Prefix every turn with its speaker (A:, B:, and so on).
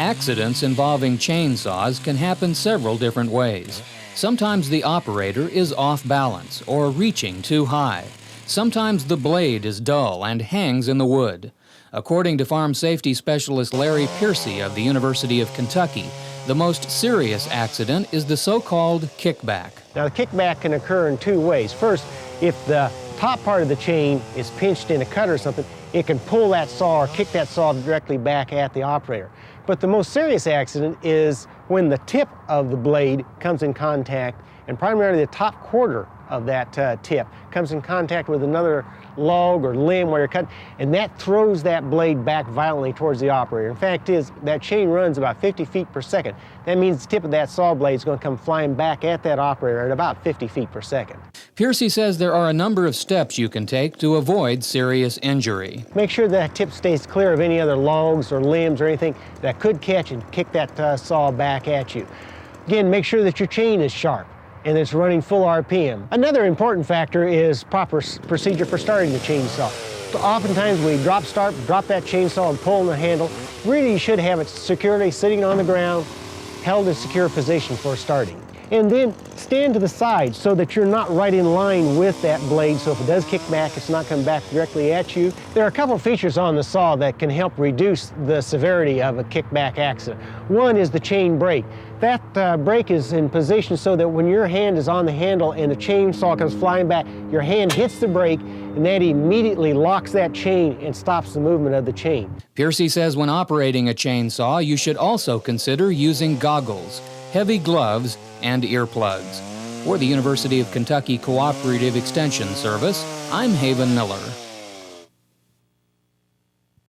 A: Accidents involving chainsaws can happen several different ways. Sometimes the operator is off balance or reaching too high. Sometimes the blade is dull and hangs in the wood. According to farm safety specialist Larry Piercy of the University of Kentucky, the most serious accident is the so-called kickback.
B: Now, the kickback can occur in two ways. First, if the top part of the chain is pinched in a cut or something, it can pull that saw or kick that saw directly back at the operator. But the most serious accident is when the tip of the blade comes in contact, and primarily the top quarter of that tip comes in contact with another log or limb where you're cutting, and that throws that blade back violently towards the operator. In fact, that chain runs about 50 feet per second. That means the tip of that saw blade is going to come flying back at that operator at about 50 feet per second.
A: Piercy says there are a number of steps you can take to avoid serious injury.
B: Make sure that tip stays clear of any other logs or limbs or anything that could catch and kick that saw back at you. Again, make sure that your chain is sharp and it's running full RPM. Another important factor is proper procedure for starting the chainsaw. Oftentimes we drop that chainsaw and pull on the handle. Really, you should have it securely sitting on the ground, held in secure position for starting. And then stand to the side so that you're not right in line with that blade, so if it does kick back, it's not coming back directly at you. There are a couple of features on the saw that can help reduce the severity of a kickback accident. One is the chain brake. That brake is in position so that when your hand is on the handle and the chainsaw comes flying back, your hand hits the brake and that immediately locks that chain and stops the movement of the chain.
A: Piercy says when operating a chainsaw, you should also consider using goggles, heavy gloves, and earplugs. For the University of Kentucky Cooperative Extension Service, I'm Haven Miller.